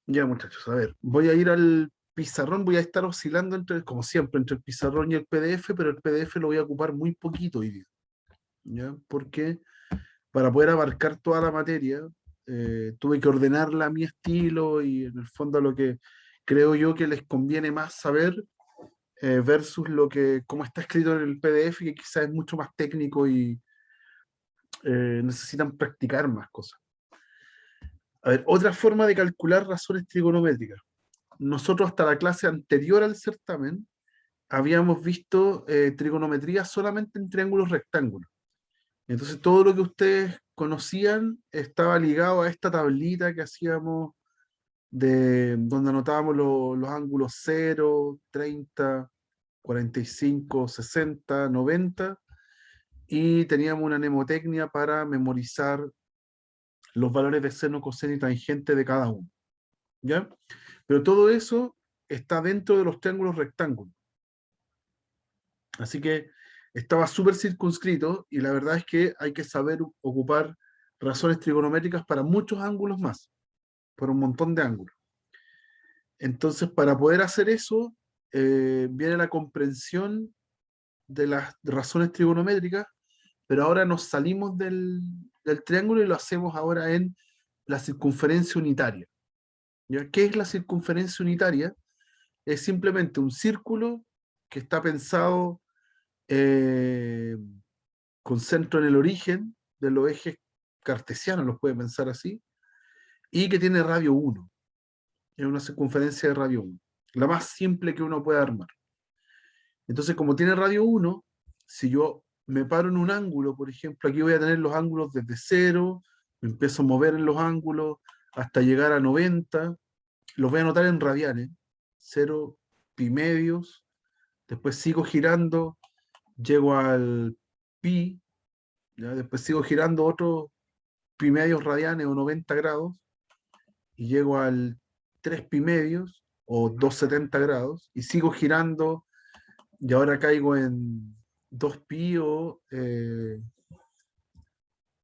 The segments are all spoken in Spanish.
Ya, muchachos, a ver, voy a ir al pizarrón, voy a estar oscilando entre, como siempre, entre el pizarrón y el PDF, pero el PDF lo voy a ocupar muy poquito hoy día, ¿ya? Porque para poder abarcar toda la materia, tuve que ordenarla a mi estilo y en el fondo a lo que creo yo que les conviene más saber, versus lo que, cómo está escrito en el PDF, que quizás es mucho más técnico y necesitan practicar más cosas. A ver, otra forma de calcular razones trigonométricas. Nosotros hasta la clase anterior al certamen habíamos visto trigonometría solamente en triángulos rectángulos. Entonces todo lo que ustedes conocían estaba ligado a esta tablita que hacíamos de donde anotábamos los ángulos 0, 30, 45, 60, 90 y teníamos una mnemotecnia para memorizar los valores de seno, coseno y tangente de cada uno. ¿Ya? Pero todo eso está dentro de los triángulos rectángulos. Así que estaba súper circunscrito y la verdad es que hay que saber ocupar razones trigonométricas para muchos ángulos más, para un montón de ángulos. Entonces, para poder hacer eso, viene la comprensión de las razones trigonométricas, pero ahora nos salimos del triángulo y lo hacemos ahora en la circunferencia unitaria. ¿Ya? ¿Qué es la circunferencia unitaria? Es simplemente un círculo que está pensado eh, con centro en el origen de los ejes cartesianos, los puede pensar así, y que tiene radio 1. Es una circunferencia de radio 1, la más simple que uno puede armar. Entonces, como tiene radio 1, si yo me paro en un ángulo, por ejemplo, aquí voy a tener los ángulos desde 0, me empiezo a mover en los ángulos hasta llegar a 90, los voy a anotar en radianes, 0 pi medios, después sigo girando, llego al pi, ¿ya? Después sigo girando otros pi medios radianes o 90 grados y llego al 3 pi medios o 270 grados y sigo girando y ahora caigo en 2 pi o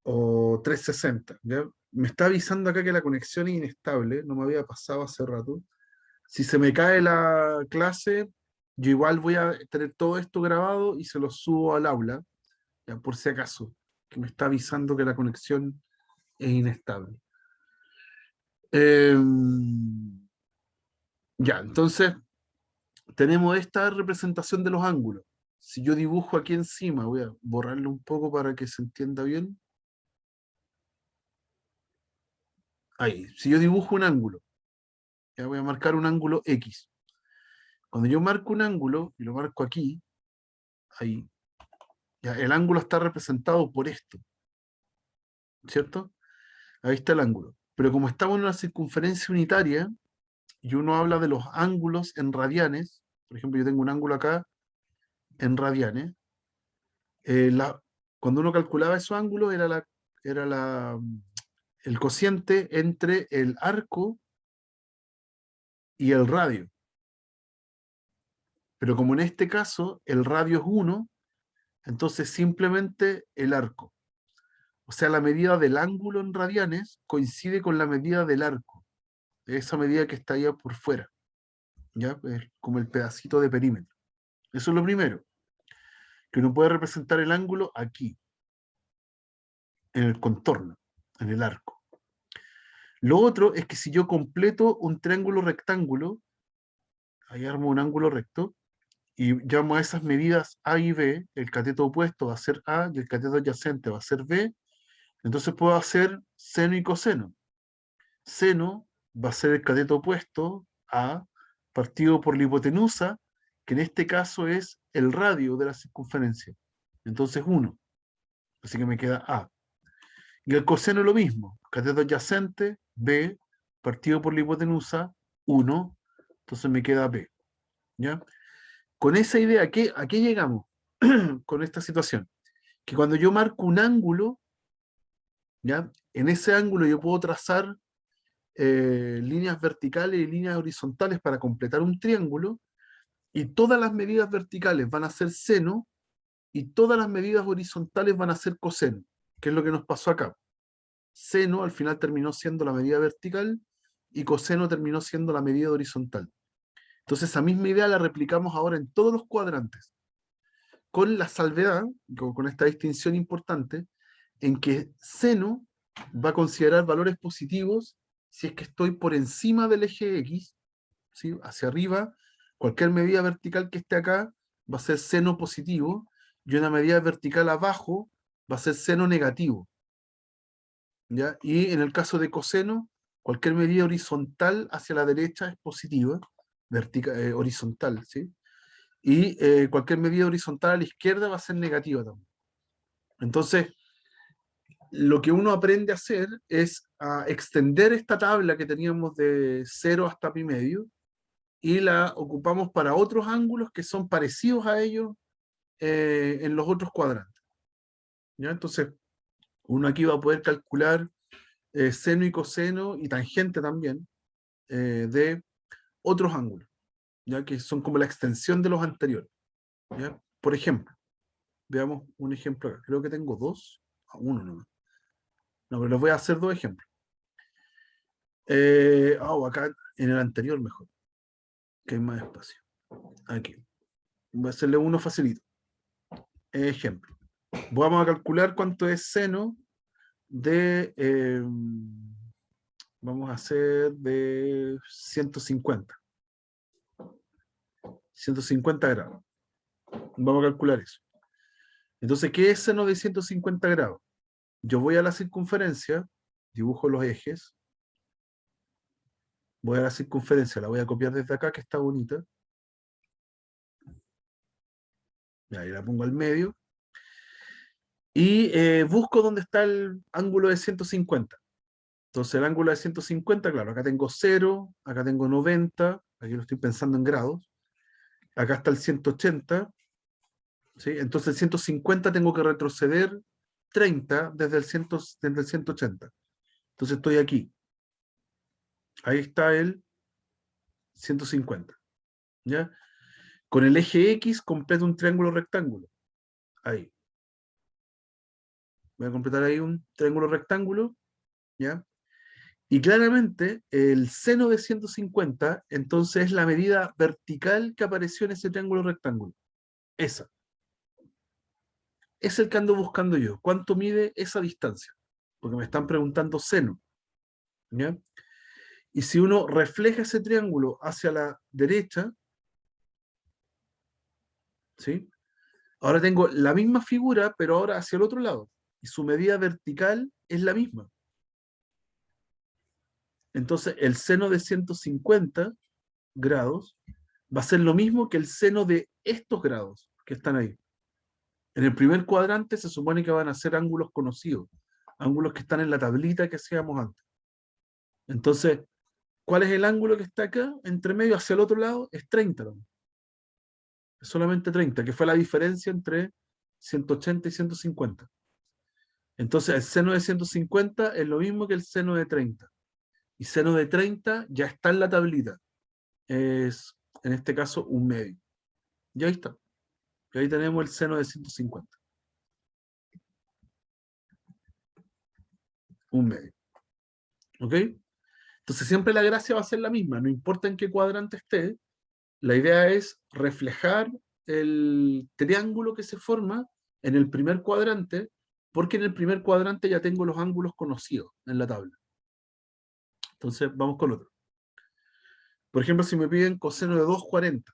360. ¿Ya? Me está avisando acá que la conexión es inestable, no me había pasado hace rato. Si se me cae la clase, yo igual voy a tener todo esto grabado y se lo subo al aula, ya, por si acaso, que me está avisando que la conexión es inestable. Eh, ya, entonces tenemos esta representación de los ángulos. Si yo dibujo aquí encima, voy a borrarlo un poco para que se entienda bien. Ahí, si yo dibujo un ángulo, ya voy a marcar un ángulo X. Cuando yo marco un ángulo, y lo marco aquí, ahí, ya, el ángulo está representado por esto, ¿cierto? Ahí está el ángulo. Pero como estamos en una circunferencia unitaria, y uno habla de los ángulos en radianes, por ejemplo, yo tengo un ángulo acá en radianes, cuando uno calculaba esos ángulos era el cociente entre el arco y el radio. Pero como en este caso el radio es 1, entonces simplemente el arco. O sea, la medida del ángulo en radianes coincide con la medida del arco, esa medida que está allá por fuera, ¿ya? Es como el pedacito de perímetro. Eso es lo primero, que uno puede representar el ángulo aquí, en el contorno, en el arco. Lo otro es que si yo completo un triángulo rectángulo, ahí armo un ángulo recto, y llamo a esas medidas A y B, el cateto opuesto va a ser A y el cateto adyacente va a ser B, entonces puedo hacer seno y coseno. Seno va a ser el cateto opuesto A partido por la hipotenusa, que en este caso es el radio de la circunferencia. Entonces 1. Así que me queda A. Y el coseno es lo mismo. Cateto adyacente, B, partido por la hipotenusa, 1. Entonces me queda B. ¿Ya? Con esa idea, ¿a qué llegamos con esta situación? Que cuando yo marco un ángulo, ¿ya? En ese ángulo yo puedo trazar líneas verticales y líneas horizontales para completar un triángulo, y todas las medidas verticales van a ser seno y todas las medidas horizontales van a ser coseno, que es lo que nos pasó acá. Seno al final terminó siendo la medida vertical y coseno terminó siendo la medida horizontal. Entonces esa misma idea la replicamos ahora en todos los cuadrantes, con la salvedad, con esta distinción importante, en que seno va a considerar valores positivos si es que estoy por encima del eje X, ¿sí? Hacia arriba, cualquier medida vertical que esté acá va a ser seno positivo, y una medida vertical abajo va a ser seno negativo, ¿ya? Y en el caso de coseno, cualquier medida horizontal hacia la derecha es positiva, horizontal, ¿sí? Y cualquier medida horizontal a la izquierda va a ser negativa también. Entonces, lo que uno aprende a hacer es a extender esta tabla que teníamos de 0 hasta pi medio y la ocupamos para otros ángulos que son parecidos a ellos en los otros cuadrantes, ¿ya? Entonces, uno aquí va a poder calcular seno y coseno y tangente también de otros ángulos, ¿ya? Que son como la extensión de los anteriores, ¿ya? Por ejemplo, veamos un ejemplo acá. Creo que tengo dos, uno nomás. No, pero les voy a hacer dos ejemplos. Acá en el anterior mejor, que hay más espacio. Aquí. Voy a hacerle uno facilito. Ejemplo. Vamos a calcular cuánto es seno de... vamos a hacer de 150. 150 grados. Vamos a calcular eso. Entonces, ¿qué es seno de 150 grados? Yo voy a la circunferencia, dibujo los ejes, voy a la circunferencia, la voy a copiar desde acá, que está bonita. Y ahí la pongo al medio. Y busco dónde está el ángulo de 150. Entonces el ángulo de 150, claro, acá tengo 0, acá tengo 90, aquí lo estoy pensando en grados, acá está el 180, ¿sí? Entonces el 150 tengo que retroceder 30 desde el 180. Entonces estoy aquí. Ahí está el 150, ¿ya? Con el eje X completo un triángulo rectángulo. Ahí. Voy a completar ahí un triángulo rectángulo, ¿ya? Y claramente el seno de 150, entonces es la medida vertical que apareció en ese triángulo rectángulo. Esa. Es el que ando buscando yo. ¿Cuánto mide esa distancia? Porque me están preguntando seno, ¿ya? Y si uno refleja ese triángulo hacia la derecha, ¿sí? Ahora tengo la misma figura, pero ahora hacia el otro lado. Y su medida vertical es la misma. Entonces, el seno de 150 grados va a ser lo mismo que el seno de estos grados que están ahí. En el primer cuadrante se supone que van a ser ángulos conocidos, ángulos que están en la tablita que hacíamos antes. Entonces, ¿cuál es el ángulo que está acá? Entre medio hacia el otro lado es 30. ¿No? Es solamente 30, que fue la diferencia entre 180 y 150. Entonces, el seno de 150 es lo mismo que el seno de 30. Y seno de 30 ya está en la tablita. Es, en este caso, un medio. Y ahí está. Y ahí tenemos el seno de 150. Un medio. ¿Ok? Entonces siempre la gracia va a ser la misma. No importa en qué cuadrante esté. La idea es reflejar el triángulo que se forma en el primer cuadrante, porque en el primer cuadrante ya tengo los ángulos conocidos en la tabla. Entonces vamos con otro. Por ejemplo, si me piden coseno de 240.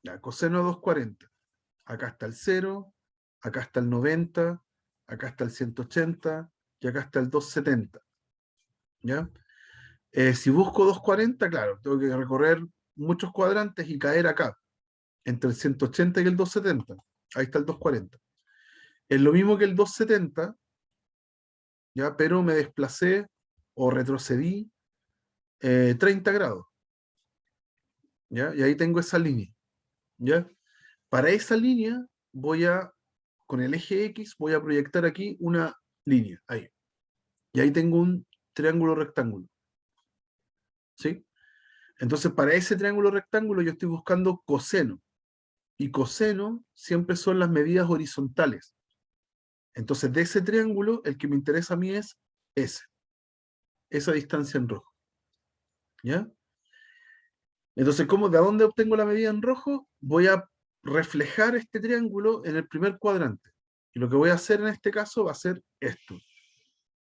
Ya, coseno de 240. Acá está el 0, acá está el 90, acá está el 180 y acá está el 270. ¿Ya? Si busco 240, claro, tengo que recorrer muchos cuadrantes y caer acá, entre el 180 y el 270. Ahí está el 240. Es lo mismo que el 270, ¿ya? Pero me desplacé o retrocedí 30 grados. ¿Ya? Y ahí tengo esa línea. ¿Ya? Para esa línea voy a, con el eje X, voy a proyectar aquí una línea. Ahí. Y ahí tengo un triángulo rectángulo. ¿Sí? Entonces, para ese triángulo rectángulo yo estoy buscando coseno. Y coseno siempre son las medidas horizontales. Entonces, de ese triángulo, el que me interesa a mí es ese. Esa distancia en rojo. ¿Ya? Entonces, ¿de dónde obtengo la medida en rojo? Voy a reflejar este triángulo en el primer cuadrante. Y lo que voy a hacer en este caso va a ser esto.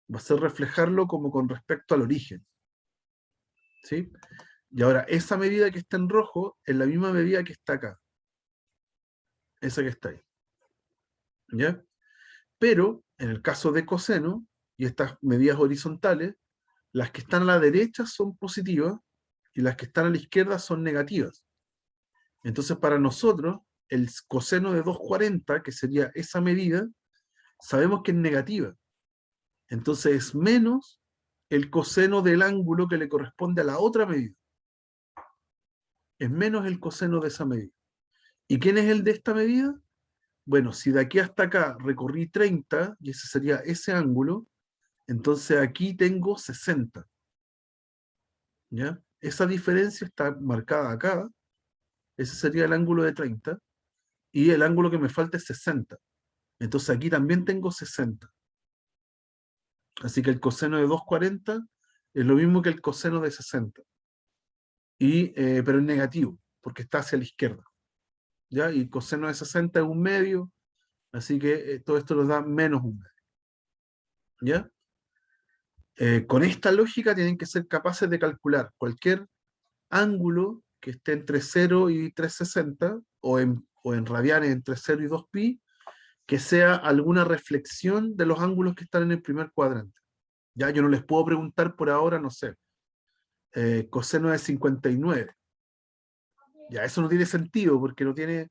Va a ser reflejarlo como con respecto al origen. ¿Sí? Y ahora, esa medida que está en rojo es la misma medida que está acá. Esa que está ahí. ¿Ya? Pero, en el caso de coseno, y estas medidas horizontales, las que están a la derecha son positivas y las que están a la izquierda son negativas. Entonces, para nosotros, el coseno de 240, que sería esa medida, sabemos que es negativa. Entonces, es menos el coseno del ángulo que le corresponde a la otra medida. Es menos el coseno de esa medida. ¿Y quién es el de esta medida? Bueno, si de aquí hasta acá recorrí 30, y ese sería ese ángulo, entonces aquí tengo 60. ¿Ya? Esa diferencia está marcada acá. Ese sería el ángulo de 30. Y el ángulo que me falta es 60. Entonces aquí también tengo 60. Así que el coseno de 240 es lo mismo que el coseno de 60. Pero es negativo, porque está hacia la izquierda. ¿Ya? Y el coseno de 60 es un medio, así que todo esto nos da menos un medio. ¿Ya? Con esta lógica tienen que ser capaces de calcular cualquier ángulo que esté entre 0 y 360, o en radianes entre 0 y 2pi, que sea alguna reflexión de los ángulos que están en el primer cuadrante. Ya yo no les puedo preguntar por ahora, no sé, coseno de 59. Ya eso no tiene sentido porque no tiene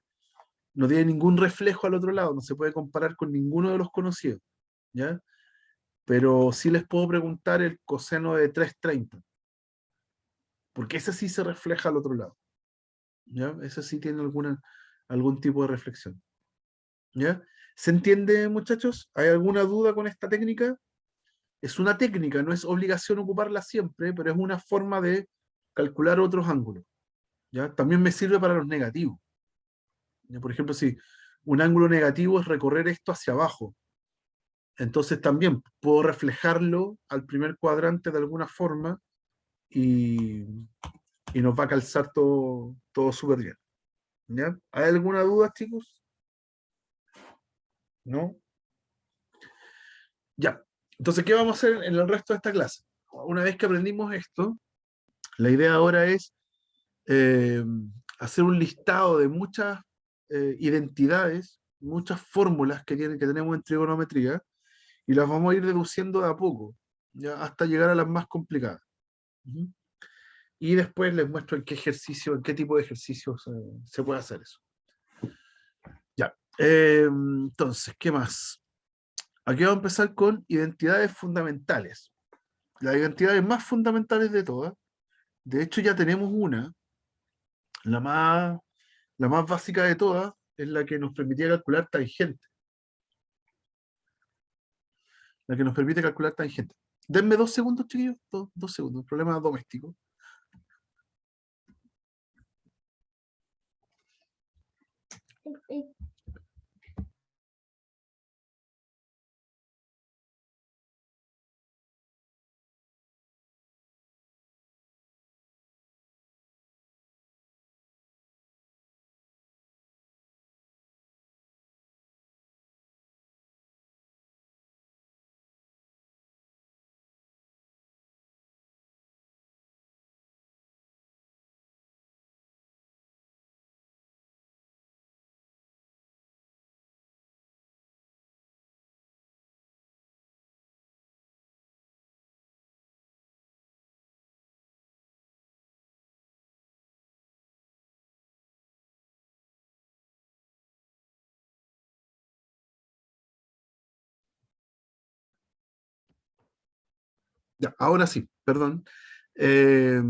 ningún reflejo al otro lado, no se puede comparar con ninguno de los conocidos. ¿Ya? Pero sí les puedo preguntar el coseno de 330, porque ese sí se refleja al otro lado. ¿Ya? Ese sí tiene algún tipo de reflexión. ¿Ya? ¿Se entiende, muchachos? ¿Hay alguna duda con esta técnica? Es una técnica, no es obligación ocuparla siempre, pero es una forma de calcular otros ángulos. ¿Ya? También me sirve para los negativos. ¿Ya? Por ejemplo, si un ángulo negativo es recorrer esto hacia abajo, entonces también puedo reflejarlo al primer cuadrante de alguna forma y, y nos va a calzar todo súper bien. ¿Ya? ¿Hay alguna duda, chicos? ¿No? Ya. Entonces, ¿qué vamos a hacer en el resto de esta clase? Una vez que aprendimos esto, la idea ahora es eh, hacer un listado de muchas identidades, muchas fórmulas que tenemos en trigonometría, y las vamos a ir deduciendo de a poco, ya hasta llegar a las más complicadas. Ujú. Y después les muestro en qué tipo de ejercicios se puede hacer eso. Ya. Entonces, ¿qué más? Aquí vamos a empezar con identidades fundamentales. Las identidades más fundamentales de todas. De hecho, ya tenemos una, la más, la más básica de todas, es la que nos permitía calcular tangente. La que nos permite calcular tangente. Denme 2 segundos, chiquillos. 2 segundos. Problema doméstico. Ya, ahora sí, perdón. Eh,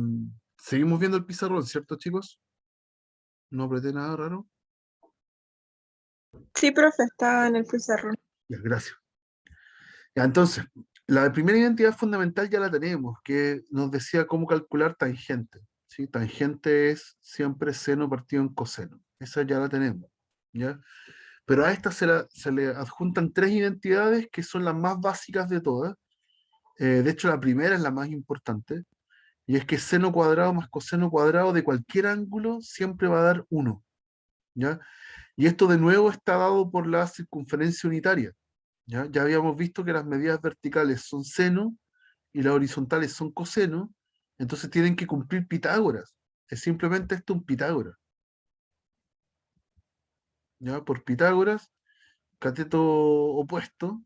Seguimos viendo el pizarrón, ¿cierto, chicos? No apreté nada raro. Sí, profe, está en el pizarrón. Ya, gracias. Ya, entonces, la primera identidad fundamental ya la tenemos, que nos decía cómo calcular tangente. ¿Sí? Tangente es siempre seno partido en coseno. Esa ya la tenemos. ¿Ya? Pero a esta se le adjuntan 3 identidades que son las más básicas de todas. De hecho, la primera es la más importante, y es que seno cuadrado más coseno cuadrado de cualquier ángulo siempre va a dar 1, ¿ya? Y esto de nuevo está dado por la circunferencia unitaria, ¿ya? Ya habíamos visto que las medidas verticales son seno y las horizontales son coseno, entonces tienen que cumplir Pitágoras. Es simplemente esto un Pitágoras, ¿ya? Por Pitágoras, cateto opuesto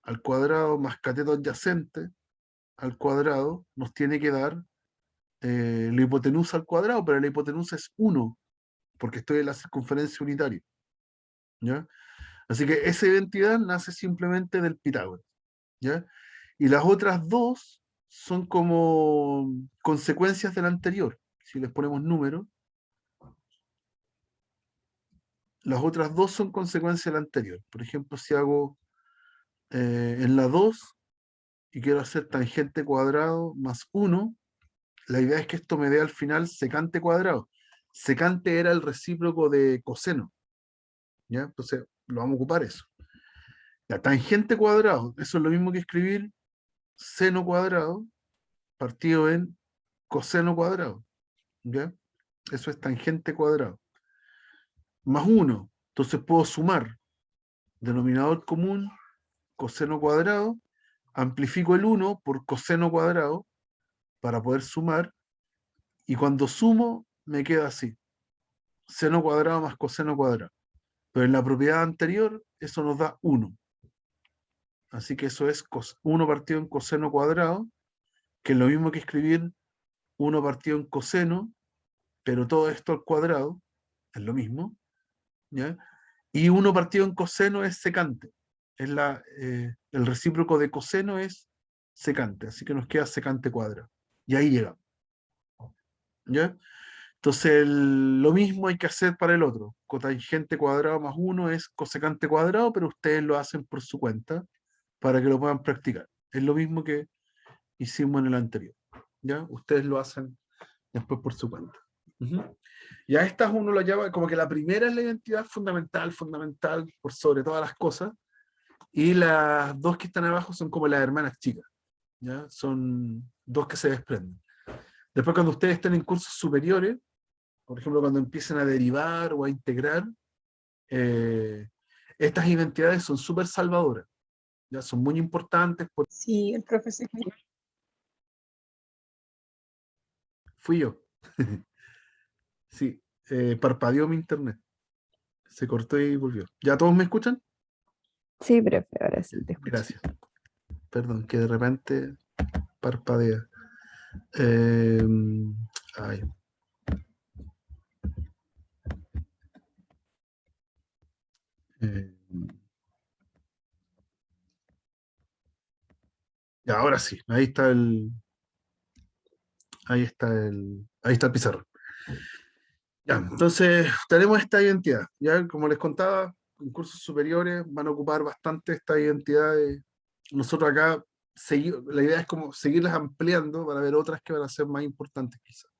al cuadrado más cateto adyacente al cuadrado nos tiene que dar la hipotenusa al cuadrado, pero la hipotenusa es 1, porque estoy en la circunferencia unitaria, ¿ya? Así que esa identidad nace simplemente del Pitágoras, ¿ya? Y las otras dos son como consecuencias del anterior. Si les ponemos número, las otras dos son consecuencias del anterior. Por ejemplo, si hago en la 2 y quiero hacer tangente cuadrado más 1, la idea es que esto me dé al final secante cuadrado. Secante era el recíproco de coseno, ¿ya? Entonces lo vamos a ocupar eso. La tangente cuadrado, eso es lo mismo que escribir seno cuadrado partido en coseno cuadrado, ¿ya? Eso es tangente cuadrado. Más 1. Entonces puedo sumar denominador común, coseno cuadrado, amplifico el 1 por coseno cuadrado para poder sumar, y cuando sumo me queda así, seno cuadrado más coseno cuadrado. Pero en la propiedad anterior eso nos da 1. Así que eso es 1 partido en coseno cuadrado, que es lo mismo que escribir 1 partido en coseno, pero todo esto al cuadrado, es lo mismo, ¿ya? Y 1 partido en coseno es secante. Es el recíproco de coseno es secante, así que nos queda secante cuadrado. Y ahí llegamos, ¿ya? Entonces lo mismo hay que hacer para el otro. Cotangente cuadrado más 1 es cosecante cuadrado, pero ustedes lo hacen por su cuenta para que lo puedan practicar. Es lo mismo que hicimos en el anterior, ¿ya? Ustedes lo hacen después por su cuenta. Y a estas uno lo llama como que la primera es la identidad fundamental, fundamental por sobre todas las cosas, y las dos que están abajo son como las hermanas chicas, ¿ya? Son dos que se desprenden. Después cuando ustedes estén en cursos superiores, por ejemplo cuando empiecen a derivar o a integrar, estas identidades son súper salvadoras, ¿ya? Son muy importantes. Sí, el profesor. Fui yo. Sí, parpadeó mi internet. Se cortó y volvió. ¿Ya todos me escuchan? Sí, profe, ahora sí te escucho. Gracias. Perdón, que de repente parpadea. Eh, ay. Eh, ya, ahora sí. Ahí está el pizarrón. Ya, entonces tenemos esta identidad. Ya, como les contaba, en cursos superiores van a ocupar bastante esta identidad. Nosotros acá la idea es como seguirlas ampliando para ver otras que van a ser más importantes quizás.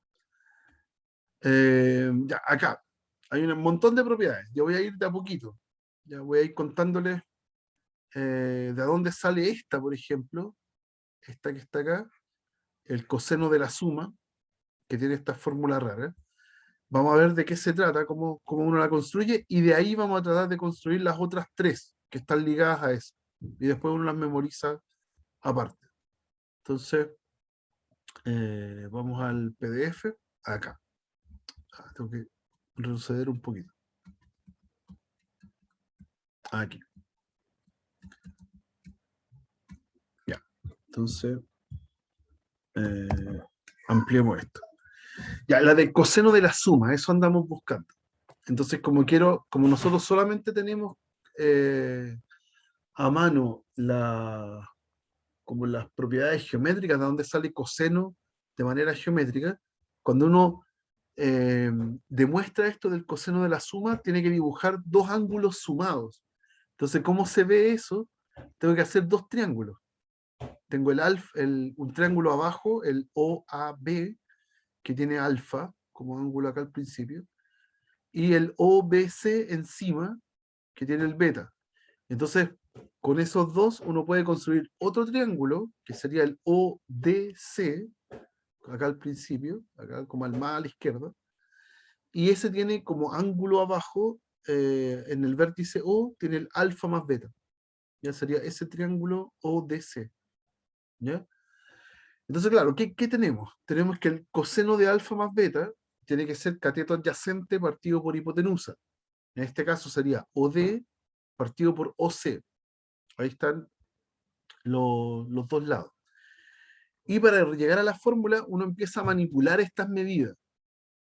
Ya, acá hay un montón de propiedades. Yo voy a ir de a poquito. Ya voy a ir contándoles de dónde sale esta, por ejemplo, esta que está acá, el coseno de la suma, que tiene esta fórmula rara. Vamos a ver de qué se trata, cómo uno la construye, y de ahí vamos a tratar de construir las otras tres que están ligadas a eso. Y después uno las memoriza aparte. Entonces, vamos al PDF, acá. Tengo que retroceder un poquito. Aquí. Ya. Entonces, ampliemos esto. Ya, la del coseno de la suma, eso andamos buscando. Entonces, como nosotros solamente tenemos a mano como las propiedades geométricas de donde sale coseno de manera geométrica, cuando uno demuestra esto del coseno de la suma, tiene que dibujar dos ángulos sumados. Entonces, ¿cómo se ve eso? Tengo que hacer dos triángulos. Tengo un triángulo abajo, el OAB, que tiene alfa como ángulo acá al principio, y el OBC encima, que tiene el beta. Entonces, con esos dos uno puede construir otro triángulo, que sería el ODC, acá al principio, acá como al más a la izquierda, y ese tiene como ángulo abajo, en el vértice O, tiene el alfa más beta. Ya sería ese triángulo ODC. ¿Ya? Entonces, claro, ¿qué tenemos? Tenemos que el coseno de alfa más beta tiene que ser cateto adyacente partido por hipotenusa. En este caso sería OD partido por OC. Ahí están los dos lados. Y para llegar a la fórmula, uno empieza a manipular estas medidas.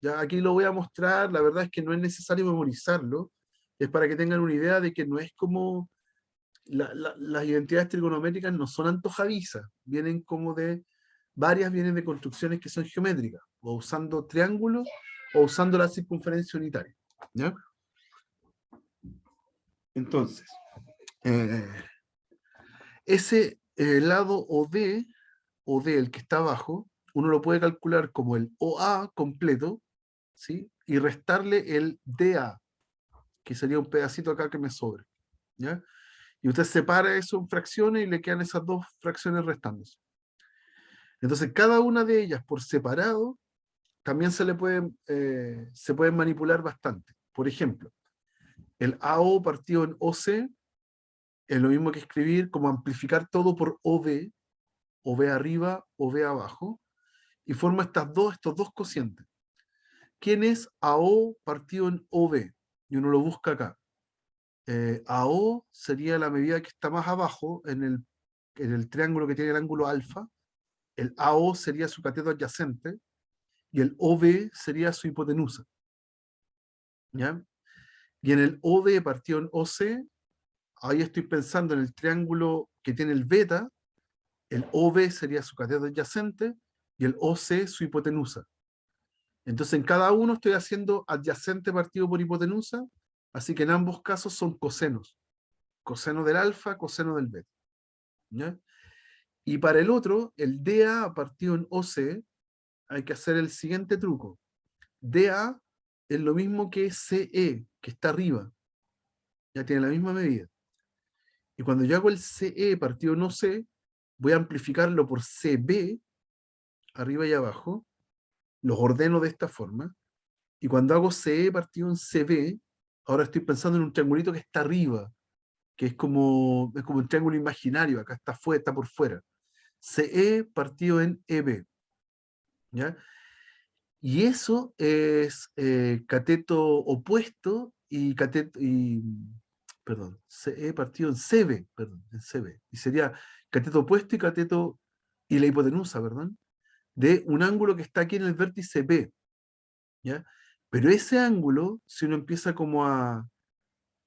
Ya aquí lo voy a mostrar, la verdad es que no es necesario memorizarlo, es para que tengan una idea de que no es como las identidades trigonométricas no son antojadizas, vienen como de, varias vienen de construcciones que son geométricas, o usando triángulos, o usando la circunferencia unitaria. ¿Ya? Entonces, ese lado OD, el que está abajo, uno lo puede calcular como el OA completo, ¿sí? Y restarle el DA, que sería un pedacito acá que me sobre. ¿Ya? Y usted separa eso en fracciones y le quedan esas dos fracciones restándose. Entonces, cada una de ellas por separado también se pueden manipular bastante. Por ejemplo, el AO partido en OC es lo mismo que escribir como amplificar todo por OB, OB arriba, OB abajo, y forma estos dos cocientes. ¿Quién es AO partido en OB? Y uno lo busca acá. AO sería la medida que está más abajo en el triángulo que tiene el ángulo alfa. El AO sería su cateto adyacente y el OB sería su hipotenusa. ¿Ya? Y en el OD partido en OC, ahí estoy pensando en el triángulo que tiene el beta, el OB sería su cateto adyacente y el OC su hipotenusa. Entonces en cada uno estoy haciendo adyacente partido por hipotenusa, así que en ambos casos son cosenos. Coseno del alfa, coseno del beta. ¿Ya? Y para el otro, el DA partido en OC, hay que hacer el siguiente truco. DA es lo mismo que CE, que está arriba. Ya tiene la misma medida. Y cuando yo hago el CE partido en OC, voy a amplificarlo por CB, arriba y abajo. Los ordeno de esta forma. Y cuando hago CE partido en CB, ahora estoy pensando en un triangulito que está arriba, que es como un triángulo imaginario. Acá está por fuera. CE partido en EB. ¿Ya? Y eso es cateto opuesto y perdón, CE partido en CB, perdón, en CB. Y sería cateto opuesto y la hipotenusa, perdón, de un ángulo que está aquí en el vértice B. ¿Ya? Pero ese ángulo, si uno empieza como a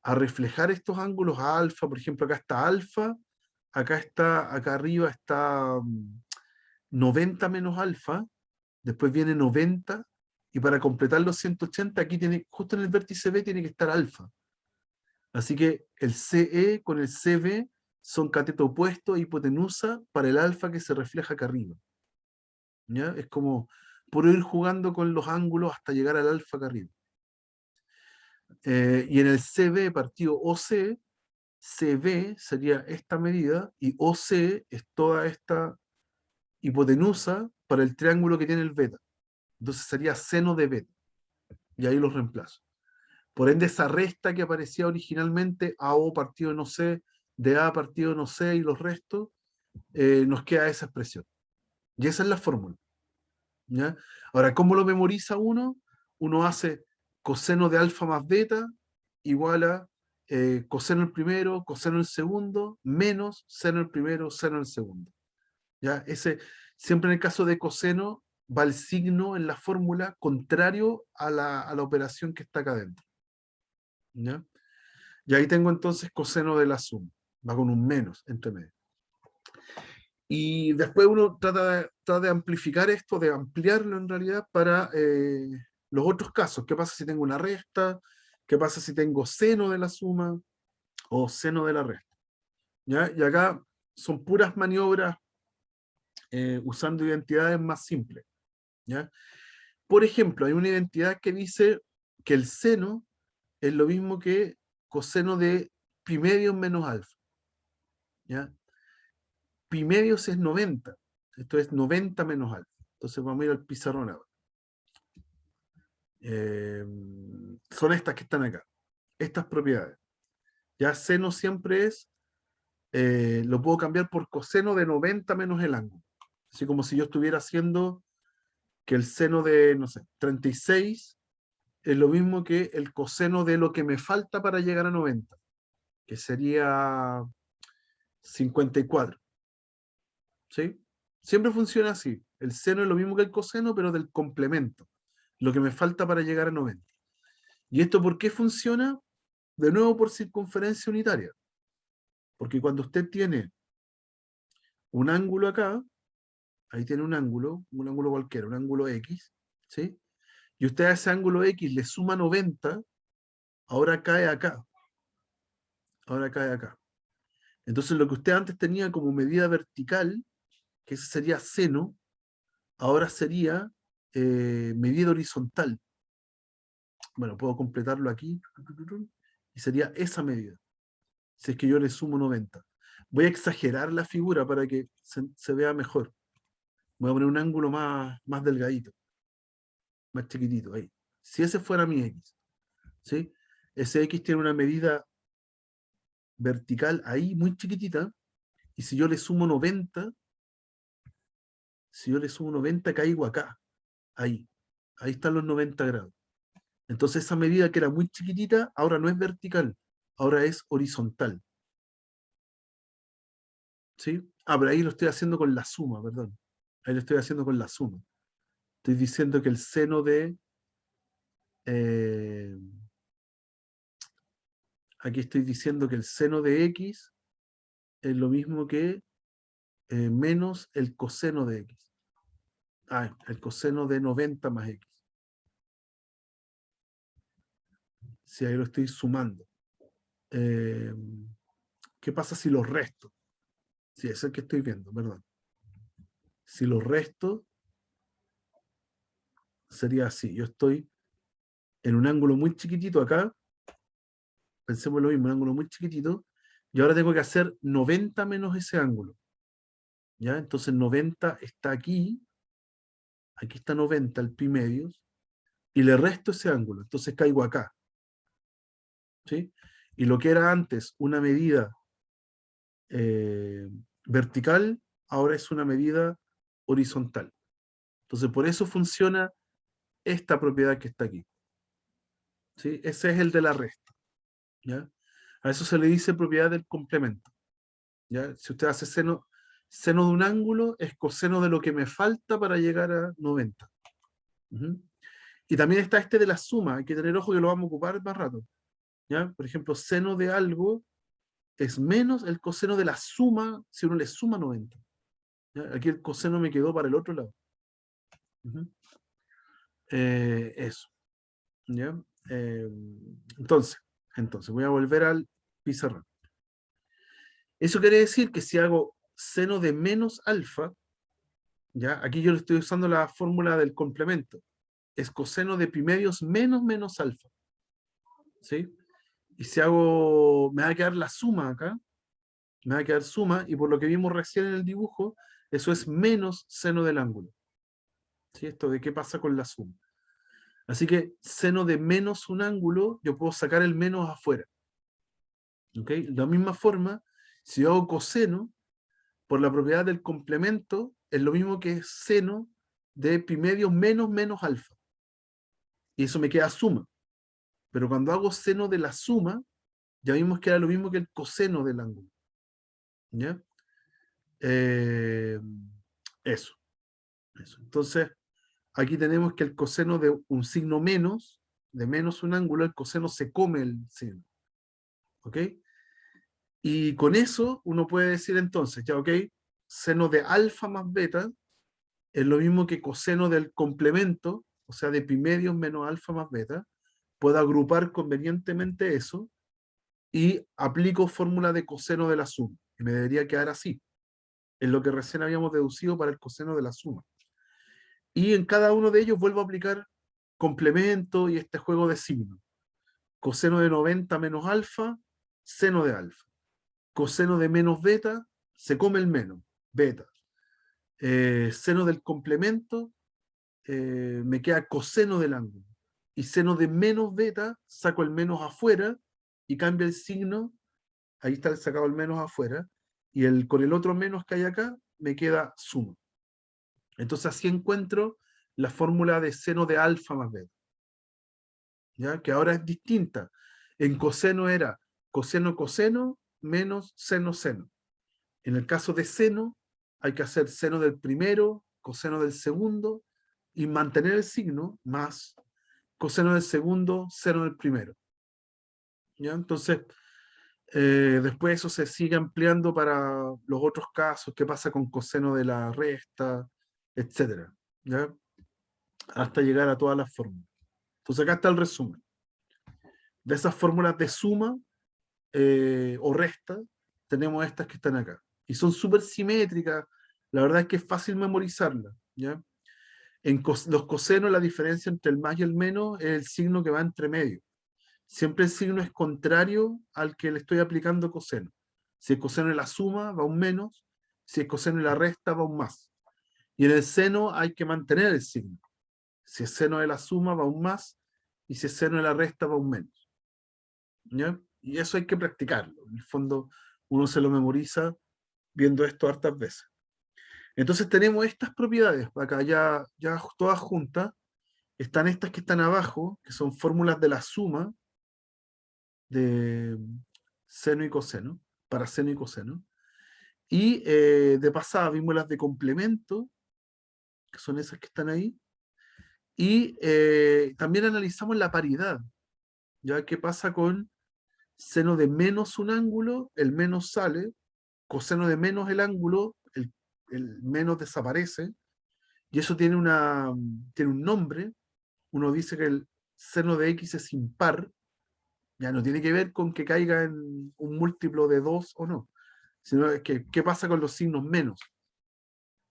reflejar estos ángulos a alfa, por ejemplo, acá está alfa, acá arriba está 90 menos alfa, después viene 90, y para completar los 180, aquí tiene, justo en el vértice B tiene que estar alfa. Así que el CE con el CB son cateto opuesto e hipotenusa para el alfa que se refleja acá arriba. ¿Ya? Es como por ir jugando con los ángulos hasta llegar al alfa acá arriba. Y en el CB partido OC, CB sería esta medida y OC es toda esta hipotenusa para el triángulo que tiene el beta. Entonces sería seno de beta. Y ahí los reemplazo. Por ende, esa resta que aparecía originalmente, AO partido no sé, DA partido no sé, y los restos, nos queda esa expresión. Y esa es la fórmula. ¿Ya? Ahora, ¿cómo lo memoriza uno? Uno hace coseno de alfa más beta igual a coseno el primero, coseno el segundo, menos seno el primero, seno el segundo. ¿Ya? Siempre en el caso de coseno va el signo en la fórmula contrario a la operación que está acá adentro. ¿Ya? Y ahí tengo entonces coseno de la suma. Va con un menos entre medio. Y después uno trata de amplificar esto, de ampliarlo en realidad para los otros casos. ¿Qué pasa si tengo una resta? ¿Qué pasa si tengo seno de la suma o seno de la resta? ¿Ya? Y acá son puras maniobras usando identidades más simples. ¿Ya? Por ejemplo, hay una identidad que dice que el seno es lo mismo que coseno de pi medios menos alfa. ¿Ya? Pi medios es 90. Esto es 90 menos alfa. Entonces vamos a ir al pizarrón ahora. Son estas que están acá. Estas propiedades. Ya seno siempre es, lo puedo cambiar por coseno de 90 menos el ángulo. Así como si yo estuviera haciendo que el seno de, no sé, 36 es lo mismo que el coseno de lo que me falta para llegar a 90, que sería 54. ¿Sí? Siempre funciona así. El seno es lo mismo que el coseno, pero del complemento. Lo que me falta para llegar a 90. ¿Y esto por qué funciona? De nuevo por circunferencia unitaria. Porque cuando usted tiene un ángulo acá, ahí tiene un ángulo cualquiera, un ángulo X, ¿sí? Y usted a ese ángulo X le suma 90, ahora cae acá. Ahora cae acá. Entonces lo que usted antes tenía como medida vertical, que ese sería seno, ahora sería medida horizontal. Bueno, puedo completarlo aquí, y sería esa medida, si es que yo le sumo 90. Voy a exagerar la figura para que se vea mejor. Voy a poner un ángulo más delgadito, más chiquitito, ahí. Si ese fuera mi X, ¿sí? Ese X tiene una medida vertical ahí, muy chiquitita, y si yo le sumo 90, caigo acá, ahí. Ahí están los 90 grados. Entonces esa medida que era muy chiquitita, ahora no es vertical, ahora es horizontal. ¿Sí? Ah, pero ahí lo estoy haciendo con la suma, perdón. Ahí lo estoy haciendo con la suma. Estoy diciendo que el seno de... aquí estoy diciendo que el seno de X es lo mismo que menos el coseno de X. Ah, el coseno de 90 más X. Si ahí lo estoy sumando. ¿Qué pasa si los resto? Sí, es el que estoy viendo, perdón. Si los resto, sería así. Yo estoy en un ángulo muy chiquitito acá. Pensemos lo mismo, un ángulo muy chiquitito. Y ahora tengo que hacer 90 menos ese ángulo. ¿Ya? Entonces 90 está aquí. Aquí está 90, el pi medios. Y le resto ese ángulo. Entonces caigo acá. ¿Sí? Y lo que era antes una medida vertical, ahora es una medida horizontal. Entonces por eso funciona esta propiedad que está aquí. ¿Sí? Ese es el de la resta. ¿Ya? A eso se le dice propiedad del complemento. ¿Ya? Si usted hace seno de un ángulo, es coseno de lo que me falta para llegar a 90. Y también está este de la suma, hay que tener ojo que lo vamos a ocupar más rato. ¿Ya? Por ejemplo, seno de algo es menos el coseno de la suma si uno le suma 90. ¿Ya? Aquí el coseno me quedó para el otro lado. Eso. ¿Ya? Entonces, voy a volver al pizarrón. Eso quiere decir que si hago seno de menos alfa, ¿ya? Aquí yo le estoy usando la fórmula del complemento. Es coseno de pi medios menos alfa. ¿Sí? Y si hago, me va a quedar la suma acá, me va a quedar suma, y por lo que vimos recién en el dibujo, eso es menos seno del ángulo. ¿Sí? Esto de qué pasa con la suma. Así que seno de menos un ángulo, yo puedo sacar el menos afuera. ¿Ok? De la misma forma, si yo hago coseno, por la propiedad del complemento, es lo mismo que seno de pi medios menos alfa. Y eso me queda suma. Pero cuando hago seno de la suma, ya vimos que era lo mismo que el coseno del ángulo. ¿Ya? Eso. Entonces, aquí tenemos que el coseno de un signo menos, de menos un ángulo, el coseno se come el signo. ¿Ok? Y con eso uno puede decir entonces, ya, ok, seno de alfa más beta es lo mismo que coseno del complemento, o sea, de pi medios menos alfa más beta. Puedo agrupar convenientemente eso y aplico fórmula de coseno de la suma. Y me debería quedar así. Es lo que recién habíamos deducido para el coseno de la suma. Y en cada uno de ellos vuelvo a aplicar complemento y este juego de signos. Coseno de 90 menos alfa, seno de alfa. Coseno de menos beta, se come el menos, beta. Seno del complemento, me queda coseno del ángulo. Y seno de menos beta, saco el menos afuera y cambia el signo. Ahí está sacado el menos afuera. Y con el otro menos que hay acá, me queda suma. Entonces así encuentro la fórmula de seno de alfa más beta. ¿Ya? Que ahora es distinta. En coseno era coseno coseno menos seno seno. En el caso de seno, hay que hacer seno del primero, coseno del segundo, y mantener el signo más coseno del segundo, seno del primero. ¿Ya? Entonces, después eso se sigue ampliando para los otros casos, qué pasa con coseno de la resta, etc. ¿Ya? Hasta llegar a todas las fórmulas. Entonces acá está el resumen. De esas fórmulas de suma o resta, tenemos estas que están acá. Y son súper simétricas. La verdad es que es fácil memorizarlas. ¿Ya? En los cosenos, la diferencia entre el más y el menos es el signo que va entre medio. Siempre el signo es contrario al que le estoy aplicando coseno. Si el coseno es la suma, va un menos. Si el coseno es la resta, va un más. Y en el seno hay que mantener el signo. Si el seno de la suma, va un más. Y si el seno de la resta, va un menos. ¿Ya? Y eso hay que practicarlo. En el fondo, uno se lo memoriza viendo esto hartas veces. Entonces tenemos estas propiedades, acá ya todas juntas. Están estas que están abajo, que son fórmulas de la suma de seno y coseno, para seno y coseno. Y de pasada vimos las de complemento, que son esas que están ahí. Y también analizamos la paridad, ya qué pasa con seno de menos un ángulo, el menos sale, coseno de menos el ángulo, el menos desaparece, y eso tiene un nombre. Uno dice que el seno de x es impar, ya no tiene que ver con que caiga en un múltiplo de 2 o no, sino que qué pasa con los signos menos.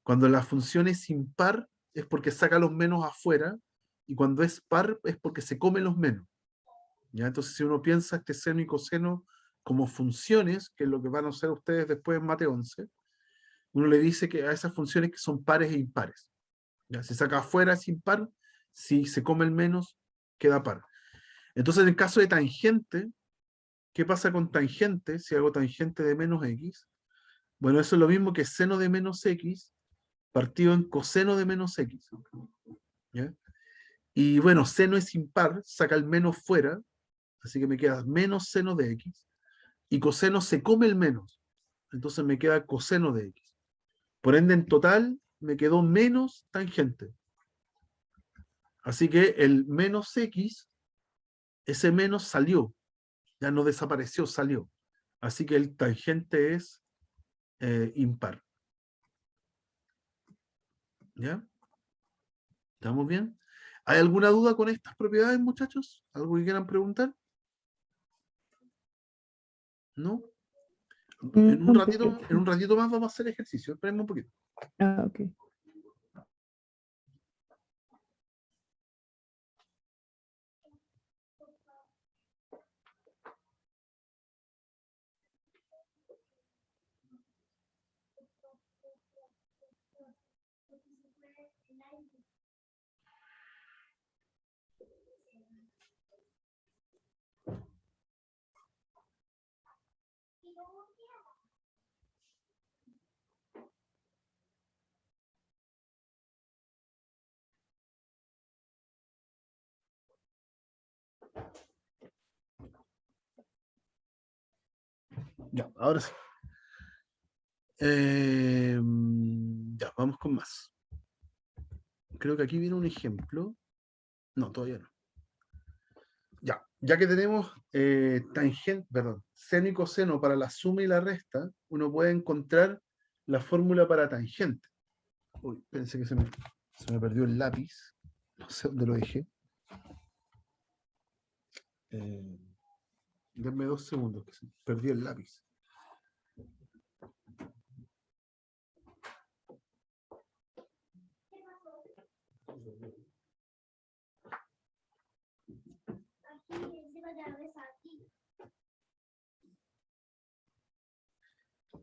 Cuando la función es impar es porque saca los menos afuera, y cuando es par es porque se come los menos. ¿Ya? Entonces si uno piensa este seno y coseno como funciones, que es lo que van a hacer ustedes después en Mate 11, uno le dice que a esas funciones que son pares e impares. ¿Ya? Si saca afuera es impar, si se come el menos, queda par. Entonces en el caso de tangente, ¿qué pasa con tangente? Si hago tangente de menos x, bueno, eso es lo mismo que seno de menos x partido en coseno de menos x. ¿Ya? Y bueno, seno es impar, saca el menos fuera, así que me queda menos seno de x, y coseno se come el menos, entonces me queda coseno de x. Por ende, en total, me quedó menos tangente. Así que el menos x, ese menos salió, ya no desapareció, salió. Así que el tangente es impar. ¿Ya? ¿Estamos bien? ¿Hay alguna duda con estas propiedades, muchachos? ¿Algo que quieran preguntar? ¿No? En un ratito más vamos a hacer ejercicio. Espérenme un poquito. Ah, ok. Ya, ahora sí. Ya, vamos con más. Creo que aquí viene un ejemplo. No, todavía no. Ya que tenemos seno y coseno para la suma y la resta, uno puede encontrar la fórmula para tangente. Uy, pensé que se me perdió el lápiz. No sé dónde lo dejé. Denme 2 segundos, que se me perdió el lápiz.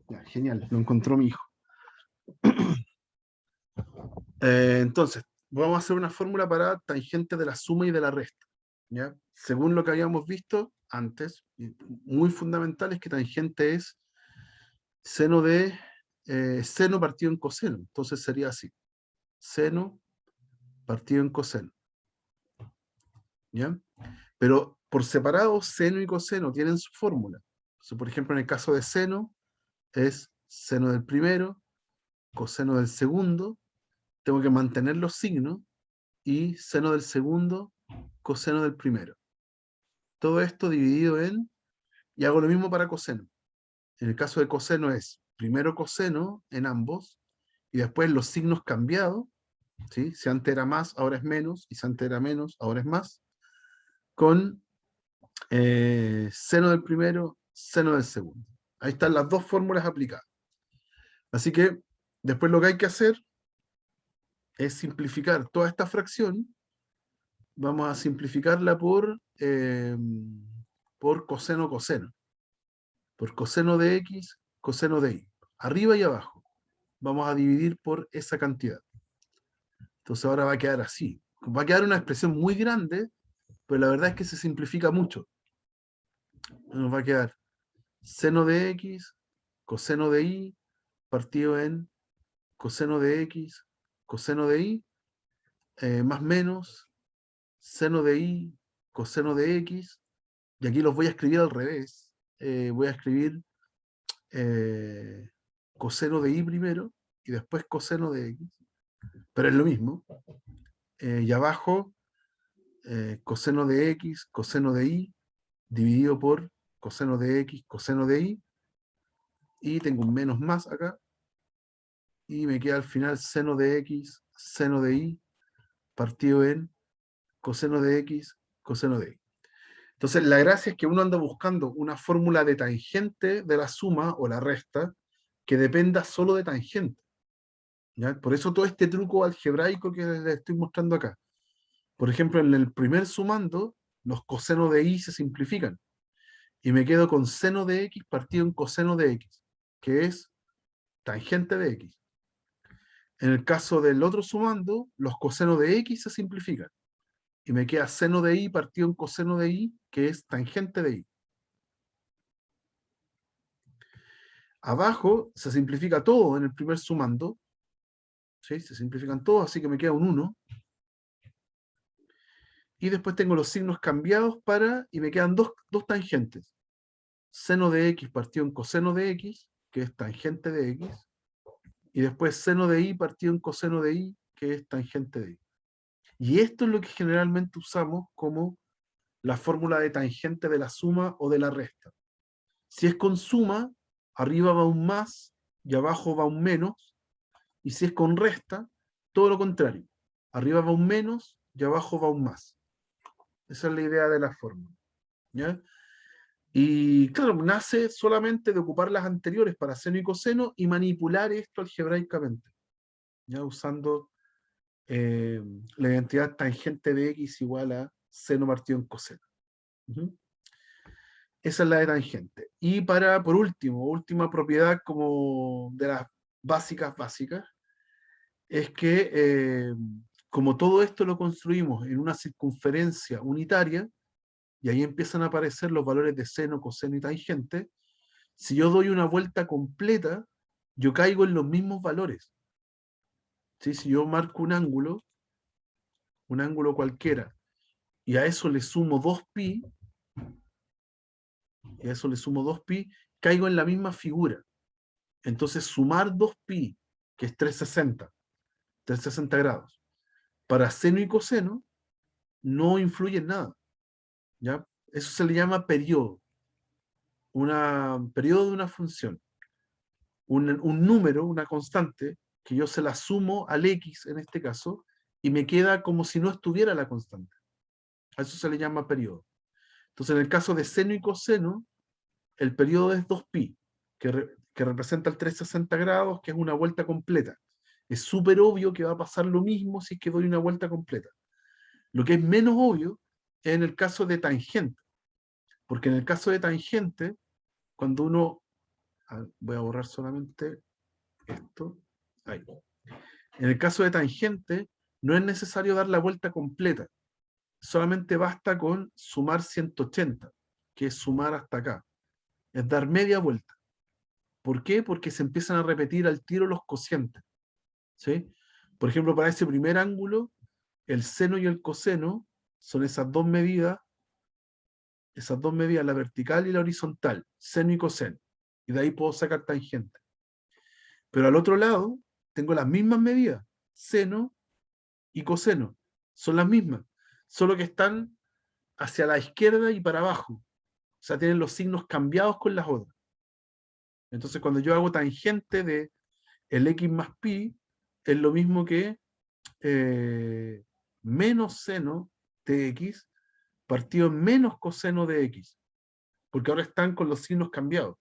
Ya, genial, lo encontró mi hijo. Entonces, vamos a hacer una fórmula para tangente de la suma y de la resta, ¿ya? Según lo que habíamos visto antes, muy fundamental es que tangente es seno de seno partido en coseno. Entonces sería así. Seno partido en coseno. ¿Ya? Pero por separado, seno y coseno tienen su fórmula. Entonces, por ejemplo, en el caso de seno, es seno del primero, coseno del segundo, tengo que mantener los signos, y seno del segundo, coseno del primero. Todo esto dividido en, y hago lo mismo para coseno. En el caso de coseno es primero coseno en ambos, y después los signos cambiados, ¿sí? Si antes era más, ahora es menos, y si antes era menos, ahora es más, con seno del primero, seno del segundo. Ahí están las dos fórmulas aplicadas. Así que después lo que hay que hacer es simplificar toda esta fracción. Vamos a simplificarla por coseno-coseno. Por coseno de x, coseno de y. Arriba y abajo. Vamos a dividir por esa cantidad. Entonces ahora va a quedar así. Va a quedar una expresión muy grande, pero la verdad es que se simplifica mucho. Nos va a quedar seno de x, coseno de y, partido en coseno de x, coseno de y, más menos, seno de y, coseno de x, y aquí los voy a escribir al revés. Voy a escribir coseno de y primero, y después coseno de x, pero es lo mismo. Y abajo, coseno de x, coseno de y, dividido por coseno de x, coseno de y, y tengo un menos más acá, y me queda al final seno de x, seno de y, partido en coseno de x, coseno de y. Entonces, la gracia es que uno anda buscando una fórmula de tangente de la suma o la resta que dependa solo de tangente, ¿ya? Por eso todo este truco algebraico que les estoy mostrando acá. Por ejemplo, en el primer sumando, los cosenos de y se simplifican. Y me quedo con seno de x partido en coseno de x, que es tangente de x. En el caso del otro sumando, los cosenos de x se simplifican. Y me queda seno de y partido en coseno de y, que es tangente de y. Abajo se simplifica todo en el primer sumando. ¿Sí? Se simplifican todos, así que me queda un 1. Y después tengo los signos cambiados y me quedan dos tangentes. Seno de x partido en coseno de x, que es tangente de x. Y después seno de y partido en coseno de y, que es tangente de y. Y esto es lo que generalmente usamos como la fórmula de tangente de la suma o de la resta. Si es con suma, arriba va un más y abajo va un menos. Y si es con resta, todo lo contrario. Arriba va un menos y abajo va un más. Esa es la idea de la fórmula, ¿ya? Y claro, nace solamente de ocupar las anteriores para seno y coseno y manipular esto algebraicamente, ¿ya? Usando la identidad tangente de x igual a seno partido en coseno. Esa es la de tangente. Y por último, última propiedad como de las básicas, es que como todo esto lo construimos en una circunferencia unitaria, y ahí empiezan a aparecer los valores de seno, coseno y tangente, si yo doy una vuelta completa, yo caigo en los mismos valores. ¿Sí? Si yo marco un ángulo cualquiera, y a eso le sumo 2pi, caigo en la misma figura. Entonces sumar 2pi, que es 360 grados, para seno y coseno, no influye en nada, ¿ya? Eso se le llama periodo. Periodo de una función. Un número, una constante, que yo se la sumo al x en este caso, y me queda como si no estuviera la constante. A eso se le llama periodo. Entonces, en el caso de seno y coseno, el periodo es 2pi, que representa el 360 grados, que es una vuelta completa. Es súper obvio que va a pasar lo mismo si es que doy una vuelta completa. Lo que es menos obvio es en el caso de tangente, porque en el caso de tangente, cuando uno... voy a borrar solamente esto. Ahí. En el caso de tangente, no es necesario dar la vuelta completa. Solamente basta con sumar 180, que es sumar hasta acá. Es dar media vuelta. ¿Por qué? Porque se empiezan a repetir al tiro los cocientes, ¿sí? Por ejemplo, para ese primer ángulo, el seno y el coseno son esas dos medidas, la vertical y la horizontal, seno y coseno. Y de ahí puedo sacar tangente. Pero al otro lado, tengo las mismas medidas, seno y coseno. Son las mismas, solo que están hacia la izquierda y para abajo. O sea, tienen los signos cambiados con las otras. Entonces, cuando yo hago tangente de el x más pi, es lo mismo que menos seno de x partido en menos coseno de x, porque ahora están con los signos cambiados.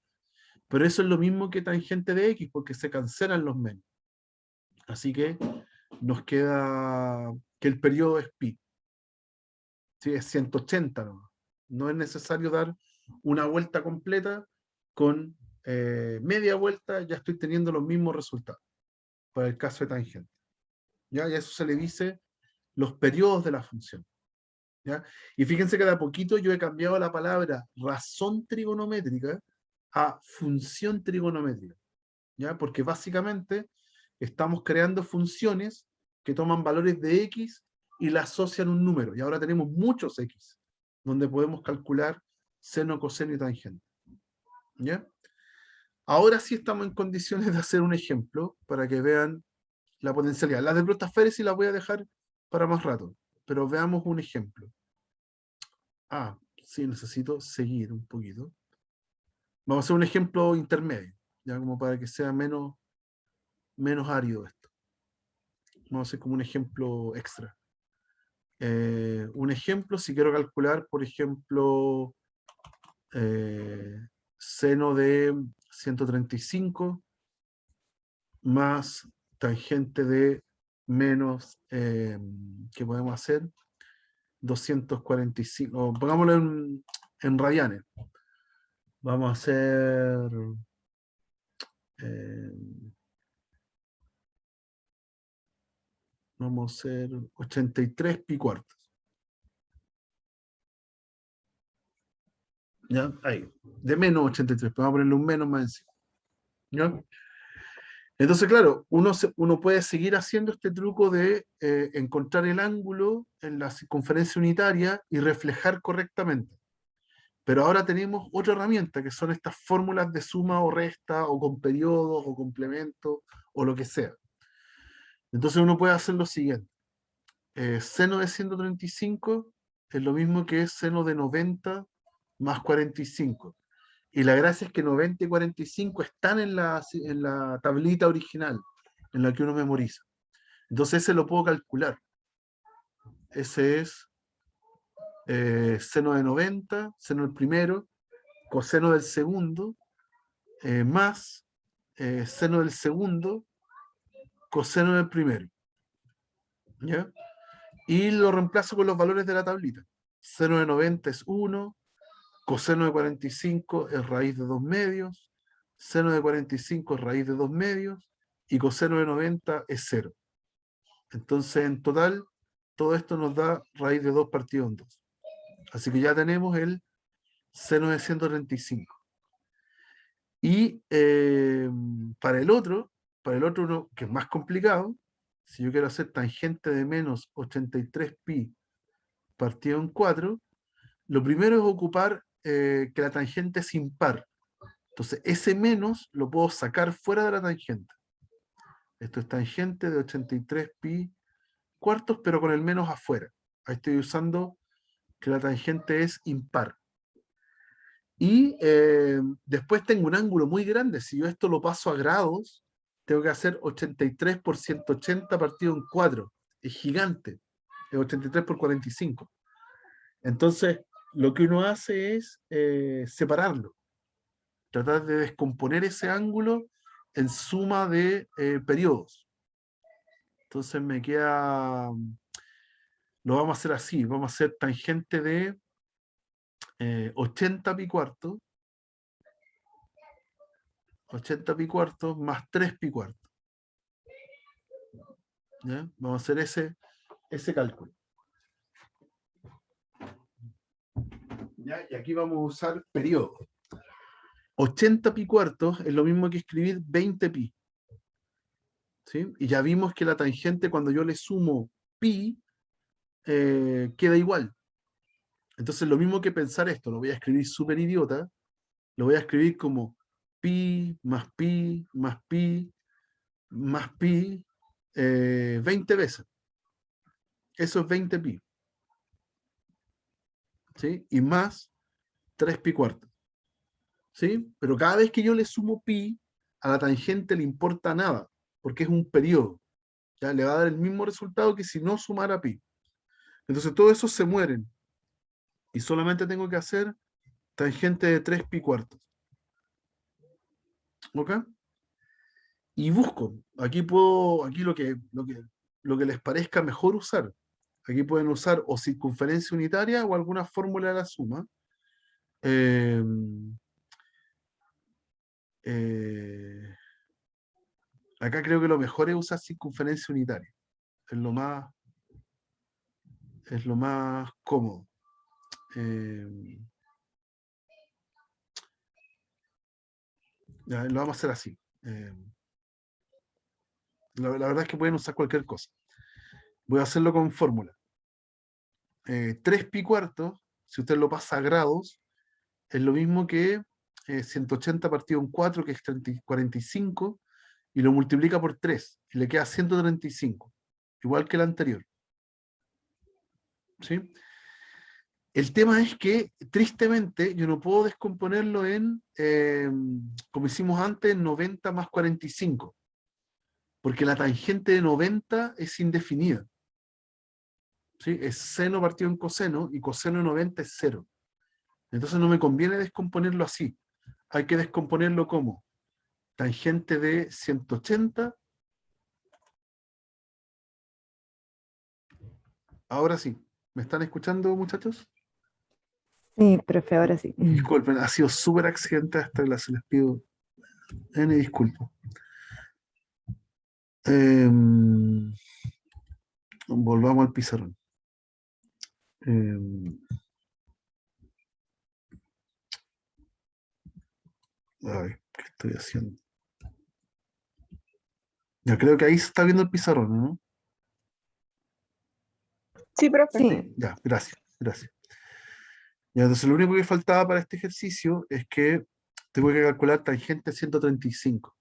Pero eso es lo mismo que tangente de x, porque se cancelan los menos. Así que nos queda que el periodo es pi. ¿Sí? Es 180 nomás. No es necesario dar una vuelta completa, con media vuelta ya estoy teniendo los mismos resultados para el caso de tangente. ¿Ya? Y a eso se le dice los periodos de la función. ¿Ya? Y fíjense que de a poquito yo he cambiado la palabra razón trigonométrica a función trigonométrica, ¿ya? Porque básicamente estamos creando funciones que toman valores de x y la asocian a un número, y ahora tenemos muchos x, donde podemos calcular seno, coseno y tangente. ¿Ya? Ahora sí estamos en condiciones de hacer un ejemplo para que vean la potencialidad. Las de Protaféresis las voy a dejar para más rato, pero veamos un ejemplo. Sí, necesito seguir un poquito. Vamos a hacer un ejemplo intermedio, ya como para que sea menos árido esto. Vamos a hacer como un ejemplo extra. Un ejemplo, si quiero calcular, por ejemplo, seno de 135 más tangente de menos, ¿qué podemos hacer? 245, pongámoslo en radianes. Vamos a hacer vamos a hacer 83 pi cuartos. ¿Ya? Ahí. De menos 83, vamos a ponerle un menos más encima. ¿Ya? Entonces, claro, uno puede seguir haciendo este truco de encontrar el ángulo en la circunferencia unitaria y reflejar correctamente. Pero ahora tenemos otra herramienta, que son estas fórmulas de suma o resta, o con periodos, o complemento, o lo que sea. Entonces uno puede hacer lo siguiente. Seno de 135 es lo mismo que seno de 90 más 45. Y la gracia es que 90 y 45 están en la tablita original, en la que uno memoriza. Entonces ese lo puedo calcular. Ese es seno de 90, seno del primero, coseno del segundo, más seno del segundo, coseno del primero. ¿Ya? Y lo reemplazo con los valores de la tablita. Seno de 90 es 1, coseno de 45 es raíz de 2 medios, seno de 45 es raíz de 2 medios, y coseno de 90 es 0. Entonces, en total, todo esto nos da raíz de 2 partido en 2. Así que ya tenemos el seno de 135. Y para el otro uno, que es más complicado, si yo quiero hacer tangente de menos 83 pi partido en 4, lo primero es ocupar que la tangente es impar. Entonces, ese menos lo puedo sacar fuera de la tangente. Esto es tangente de 83 pi cuartos, pero con el menos afuera. Ahí estoy usando que la tangente es impar. Y después tengo un ángulo muy grande. Si yo esto lo paso a grados, tengo que hacer 83 por 180 partido en 4. Es gigante. Es 83 por 45. Entonces, lo que uno hace es separarlo. Tratar de descomponer ese ángulo en suma de periodos. Entonces me queda, lo vamos a hacer así, vamos a hacer tangente de 80 pi cuarto, 80 pi cuartos más 3 pi cuartos. ¿Ya? Vamos a hacer ese cálculo. ¿Ya? Y aquí vamos a usar periodo. 80 pi cuartos es lo mismo que escribir 20 pi. ¿Sí? Y ya vimos que la tangente, cuando yo le sumo pi, queda igual. Entonces, lo mismo que pensar esto, lo voy a escribir súper idiota, lo voy a escribir como pi más pi más pi más pi 20 veces. Eso es 20 pi. ¿Sí? Y más 3 pi cuartos. ¿Sí? Pero cada vez que yo le sumo pi, a la tangente le importa nada, porque es un periodo. ¿Ya? Le va a dar el mismo resultado que si no sumara pi. Entonces, todos esos se mueren. Y solamente tengo que hacer tangente de 3 pi cuartos. ¿Ok? Y busco. Aquí puedo, aquí lo que les parezca mejor usar. Aquí pueden usar o circunferencia unitaria o alguna fórmula de la suma. Eh, eh, Acá creo que lo mejor es usar circunferencia unitaria. Es lo más cómodo. Ya, lo vamos a hacer así. La verdad es que pueden usar cualquier cosa. Voy a hacerlo con fórmula. 3 pi cuartos, si usted lo pasa a grados, es lo mismo que 180 partido en 4, que es 45, y lo multiplica por 3, y le queda 135, igual que el anterior. ¿Sí? El tema es que, tristemente, yo no puedo descomponerlo como hicimos antes, 90 más 45, porque la tangente de 90 es indefinida. ¿Sí? Es seno partido en coseno, y coseno de 90 es 0. Entonces no me conviene descomponerlo así. Hay que descomponerlo como tangente de 180. Ahora sí. ¿Me están escuchando, muchachos? Sí, profe, ahora sí. Disculpen, ha sido súper accidente esta clase. Les pido N disculpas. Volvamos al pizarrón. A ver, ¿qué estoy haciendo? Ya creo que ahí se está viendo el pizarrón, ¿no? Sí, profe. Sí, Ya, gracias, gracias. Ya, entonces lo único que faltaba para este ejercicio es que tengo que calcular tangente 135,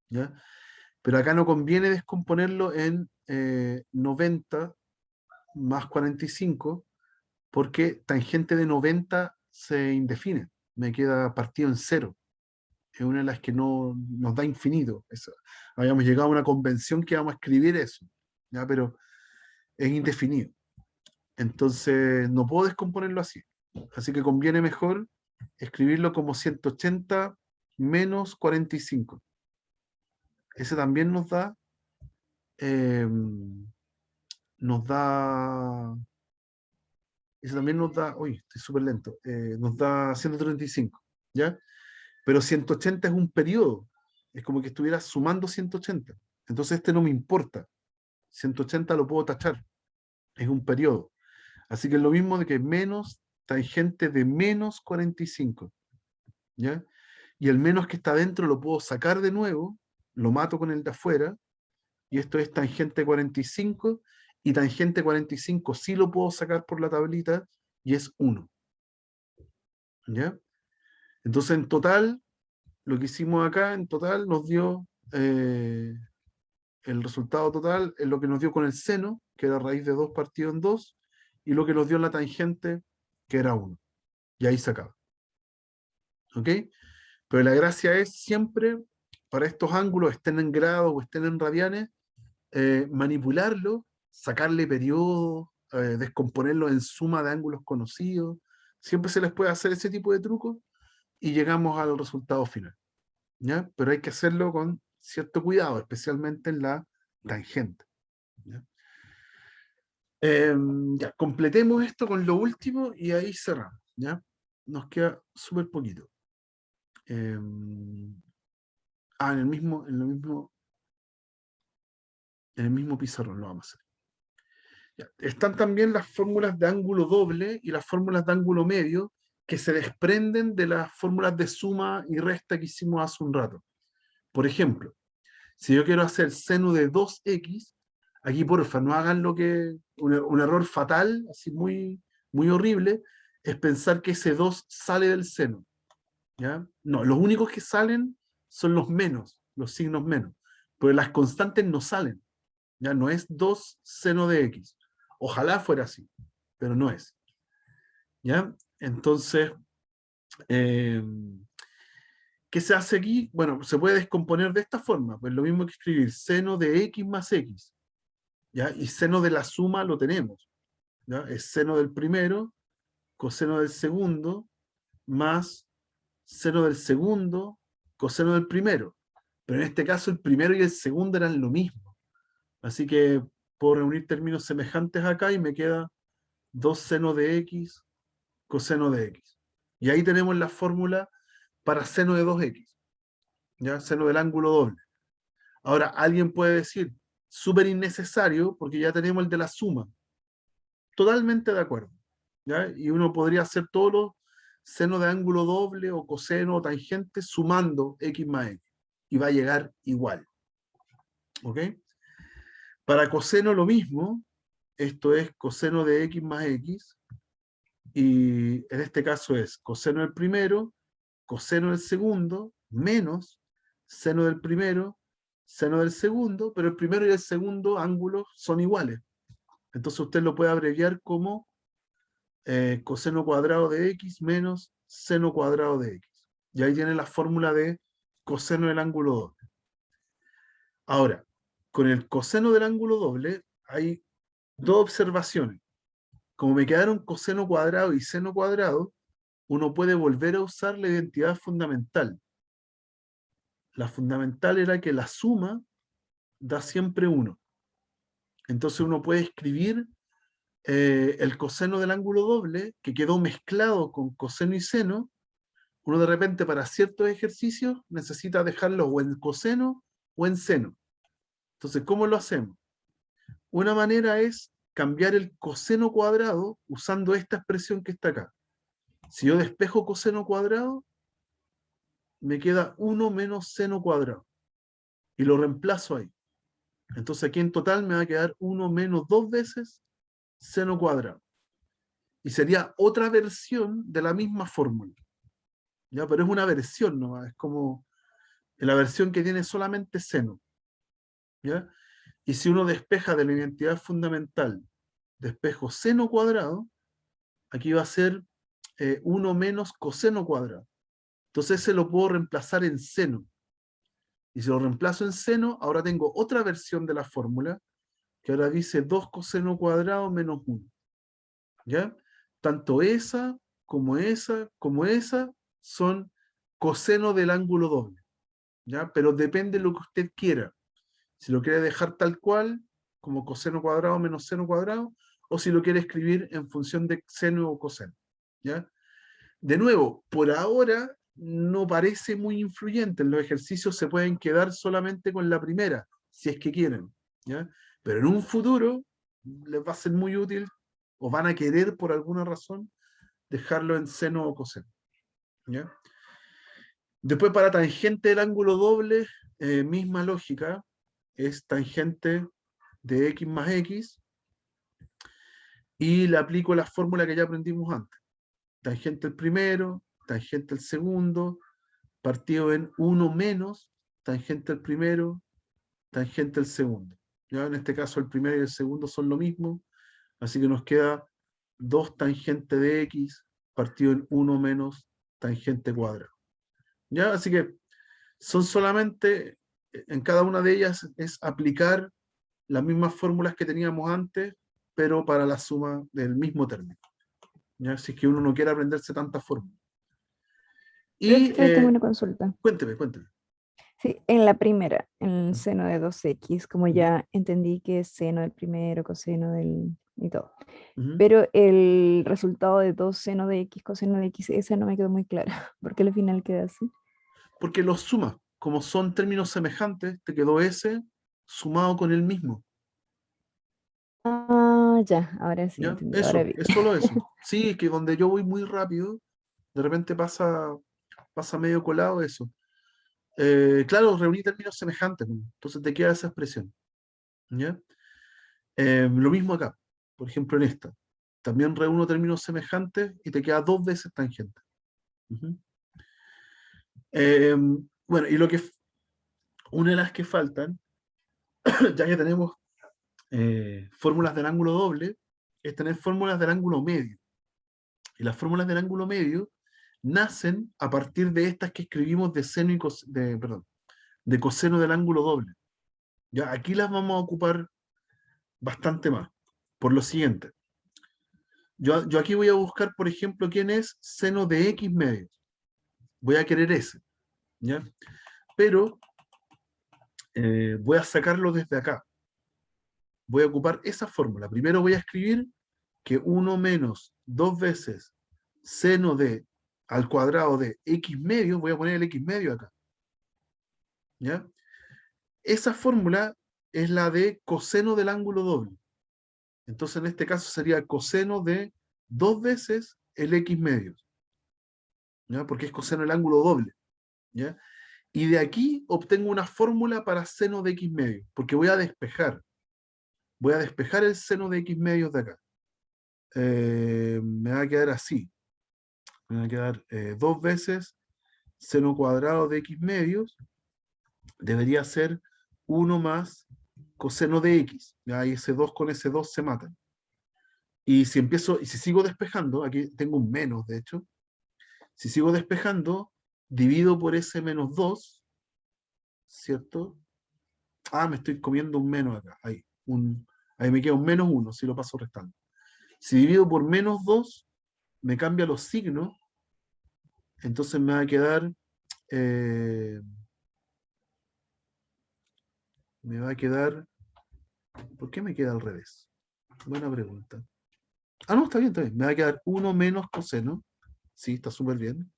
¿ya? Pero acá no conviene descomponerlo en 90 más 45, porque tangente de 90 se indefine, me queda partido en 0. Es una de las que no nos da infinito. Habíamos llegado a una convención que vamos a escribir eso, ¿ya? Pero es indefinido. Entonces no puedo descomponerlo así. Así que conviene mejor escribirlo como 180 menos 45. Ese también eh, nos da, ese también nos da, uy, estoy súper lento, nos da 135, ¿ya? Pero 180 es un periodo, es como que estuviera sumando 180. Entonces este no me importa. 180 lo puedo tachar, es un periodo. Así que es lo mismo de que menos tangente de menos 45, ¿ya? Y el menos que está dentro lo puedo sacar de nuevo, lo mato con el de afuera, y esto es tangente 45, y tangente 45 sí lo puedo sacar por la tablita, y es 1, ¿ya? Entonces en total, lo que hicimos acá, en total nos dio, el resultado total es lo que nos dio con el seno, que era raíz de 2 partido en 2, y lo que nos dio en la tangente, que era 1. Y ahí se acaba. ¿Ok? Pero la gracia es siempre, para estos ángulos, estén en grados o estén en radianes, manipularlo, sacarle periodos, descomponerlo en suma de ángulos conocidos. Siempre se les puede hacer ese tipo de trucos y llegamos al resultado final, ¿ya? Pero hay que hacerlo con cierto cuidado, especialmente en la tangente, ¿ya? Ya, completemos esto con lo último y ahí cerramos, ¿ya? Nos queda súper poquito. En el mismo En el mismo pizarrón lo vamos a hacer. Ya. Están también las fórmulas de ángulo doble y las fórmulas de ángulo medio que se desprenden de las fórmulas de suma y resta que hicimos hace un rato. Por ejemplo, si yo quiero hacer seno de 2x, aquí porfa, no hagan lo que, un error fatal, así muy, muy horrible, es pensar que ese 2 sale del seno. ¿Ya? No, los únicos que salen son los menos, los signos menos. Pero las constantes no salen. Ya no es 2 seno de x. Ojalá fuera así, pero no es. ¿Ya? Entonces, ¿qué se hace aquí? Bueno, se puede descomponer de esta forma. Pues lo mismo que escribir seno de x más x. ¿Ya? Y seno de la suma lo tenemos. ¿Ya? Es seno del primero, coseno del segundo, más seno del segundo, coseno del primero. Pero en este caso el primero y el segundo eran lo mismo. Así que puedo reunir términos semejantes acá y me queda 2 seno de x, coseno de x. Y ahí tenemos la fórmula para seno de 2x, ¿ya? Seno del ángulo doble. Ahora, alguien puede decir, súper innecesario porque ya tenemos el de la suma. Totalmente de acuerdo, ¿ya? Y uno podría hacer todos los senos de ángulo doble o coseno o tangente sumando x más x. Y va a llegar igual. ¿Ok? Para coseno lo mismo. Esto es coseno de x más x. Y en este caso es coseno del primero, coseno del segundo, menos seno del primero, seno del segundo, pero el primero y el segundo ángulos son iguales. Entonces usted lo puede abreviar como coseno cuadrado de x menos seno cuadrado de x. Y ahí tiene la fórmula de coseno del ángulo doble. Ahora, con el coseno del ángulo doble hay dos observaciones. Como me quedaron coseno cuadrado y seno cuadrado, uno puede volver a usar la identidad fundamental. La fundamental era que la suma da siempre 1. Entonces uno puede escribir el coseno del ángulo doble, que quedó mezclado con coseno y seno. Uno de repente para ciertos ejercicios necesita dejarlo o en coseno o en seno. Entonces, ¿cómo lo hacemos? Una manera es cambiar el coseno cuadrado usando esta expresión que está acá. Si yo despejo coseno cuadrado, me queda 1 menos seno cuadrado. Y lo reemplazo ahí. Entonces aquí en total me va a quedar 1 menos 2 veces seno cuadrado. Y sería otra versión de la misma fórmula. ¿Ya? Pero es una versión, ¿no? Es como la versión que tiene solamente seno. ¿Ya? Y si uno despeja de la identidad fundamental, despejo seno cuadrado, aquí va a ser 1 menos coseno cuadrado. Entonces ese lo puedo reemplazar en seno. Y si lo reemplazo en seno, ahora tengo otra versión de la fórmula, que ahora dice 2 coseno cuadrado menos 1. ¿Ya? Tanto esa como esa como esa son coseno del ángulo doble. ¿Ya? Pero depende de lo que usted quiera. Si lo quiere dejar tal cual, como coseno cuadrado menos seno cuadrado, o si lo quiere escribir en función de seno o coseno. ¿Ya? De nuevo, por ahora no parece muy influyente. Los ejercicios se pueden quedar solamente con la primera, si es que quieren. ¿Ya? Pero en un futuro les va a ser muy útil, o van a querer por alguna razón, dejarlo en seno o coseno. ¿Ya? Después para tangente del ángulo doble, misma lógica, es tangente de x más x, y le aplico la fórmula que ya aprendimos antes. Tangente el primero, tangente el segundo, partido en 1 menos, tangente el primero, tangente el segundo. Ya en este caso el primero y el segundo son lo mismo, así que nos queda 2 tangente de x partido en 1 menos tangente cuadrado. ¿Ya? Así que son solamente, en cada una de ellas es aplicar las mismas fórmulas que teníamos antes, pero para la suma del mismo término. ¿Ya? Así que uno no quiere aprenderse tantas fórmulas. Y Profe, tengo una consulta. cuénteme. Sí, en la primera, en el seno de 2x, como Ujú, ya entendí que es seno del primero, coseno del y todo. ujú. Pero el resultado de 2 seno de x, coseno de x, esa no me quedó muy clara. ¿Por qué al final queda así? Porque los sumas, como son términos semejantes, te quedó S sumado con el mismo. Ah, ya, ahora sí ¿Ya? entendí, ahora Eso, vi. es solo eso. Sí, es que donde yo voy muy rápido, de repente pasa medio colado eso. Claro, reuní términos semejantes, ¿no? Entonces te queda esa expresión. ¿Ya? Lo mismo acá, por ejemplo en esta. También reúno términos semejantes y te queda 2 veces tangente. Ujú. Eh, bueno, y una de las que faltan, ya que tenemos fórmulas del ángulo doble, es tener fórmulas del ángulo medio. Y las fórmulas del ángulo medio nacen a partir de estas que escribimos de seno y perdón, de coseno del ángulo doble. Ya, aquí las vamos a ocupar bastante más. Por lo siguiente, yo aquí voy a buscar, por ejemplo, quién es seno de x medios. Voy a querer ese, ¿ya? Pero voy a sacarlo desde acá. Voy a ocupar esa fórmula. Primero voy a escribir que 1 menos 2 veces seno de al cuadrado de x medios, voy a poner el x medio acá, ¿ya? Esa fórmula es la de coseno del ángulo doble. Entonces en este caso sería coseno de 2 veces el x medios, ¿ya? Porque es coseno del ángulo doble, ¿ya? Y de aquí obtengo una fórmula para seno de x medios, porque voy a despejar el seno de x medios de acá. Me va a quedar así. Me va a quedar 2 veces seno cuadrado de x medios. Debería ser 1 más coseno de x. ¿Ya? Y ese 2 con ese 2 se matan. Y si sigo despejando, aquí tengo un menos, de hecho. Si sigo despejando, divido por ese menos 2, ¿cierto? Ah, me estoy comiendo un menos acá. Ahí me queda un menos 1 si lo paso restando. Si divido por menos 2, me cambia los signos. Entonces me va a quedar... eh, me va a quedar... ¿Por qué me queda al revés? Buena pregunta. Ah, no, está bien, está bien. Me va a quedar 1 menos coseno. Sí, está súper bien.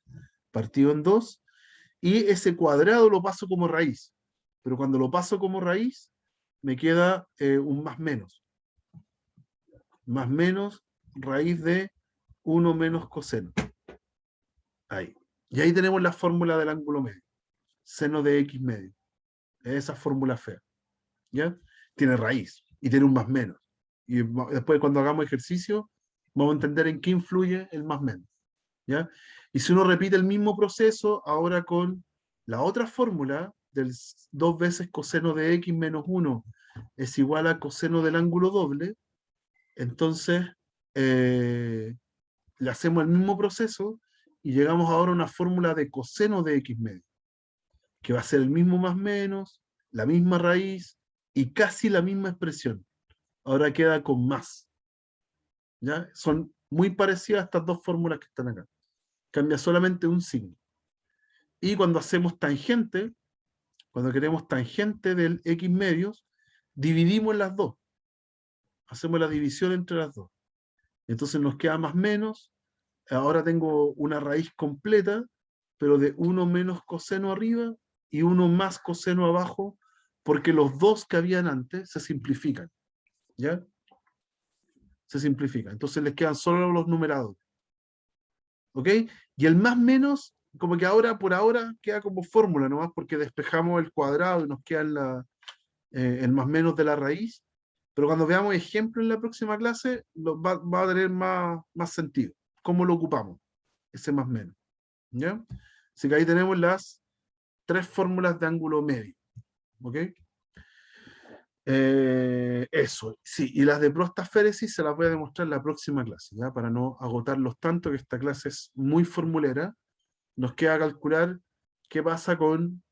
Partido en 2. Y ese cuadrado lo paso como raíz. Pero cuando lo paso como raíz, me queda un más menos. Más menos raíz de 1 menos coseno. Ahí. Y ahí tenemos la fórmula del ángulo medio. Seno de x medio. Esa fórmula fea. ¿Ya? Tiene raíz y tiene un más menos. Y después cuando hagamos ejercicio, vamos a entender en qué influye el más menos. ¿Ya? Y si uno repite el mismo proceso, ahora con la otra fórmula del 2 veces coseno de x menos 1 es igual a coseno del ángulo doble, entonces le hacemos el mismo proceso y llegamos ahora a una fórmula de coseno de x medio, que va a ser el mismo más menos, la misma raíz y casi la misma expresión. Ahora queda con más. ¿Ya? Son muy parecidas estas dos fórmulas que están acá. Cambia solamente un signo. Y cuando hacemos tangente, cuando queremos tangente del x medios, dividimos las dos. Hacemos la división entre las dos. Entonces nos queda más menos. Ahora tengo una raíz completa, pero de 1 menos coseno arriba y 1 más coseno abajo, porque los dos que habían antes se simplifican. ¿Ya? Se simplifican. Entonces les quedan solo los numeradores. ¿Ok? Y el más menos, como que ahora, por ahora, queda como fórmula nomás, porque despejamos el cuadrado y nos queda el más menos de la raíz. Pero cuando veamos ejemplo en la próxima clase, va a tener más sentido. ¿Cómo lo ocupamos? Ese más menos. ¿Ya? Así que ahí tenemos las 3 fórmulas de ángulo medio. ¿Ok? Eso, sí, y las de prostasféresis se las voy a demostrar en la próxima clase, ¿ya? Para no agotarlos tanto, que esta clase es muy formulera. Nos queda calcular qué pasa con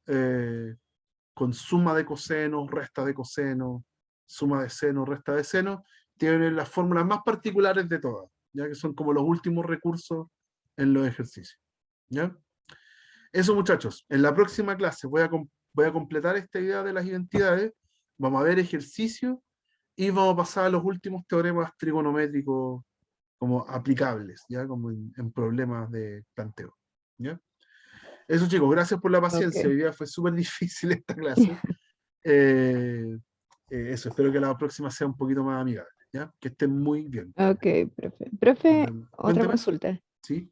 suma de coseno, resta de coseno, suma de seno, resta de seno. Tienen las fórmulas más particulares de todas, ya que son como los últimos recursos en los ejercicios. ¿Ya? Eso, muchachos, en la próxima clase voy a completar esta idea de las identidades, vamos a ver ejercicio y vamos a pasar a los últimos teoremas trigonométricos como aplicables, ¿ya? Como en problemas de planteo. ¿Ya? Eso, chicos, gracias por la paciencia. Ok. Hoy día fue súper difícil esta clase, Eso, espero que la próxima sea un poquito más amigable, ¿ya? Que estén muy bien. Ok, profe. Nos Profe, vemos. otra Cuéntame, consulta. ¿sí?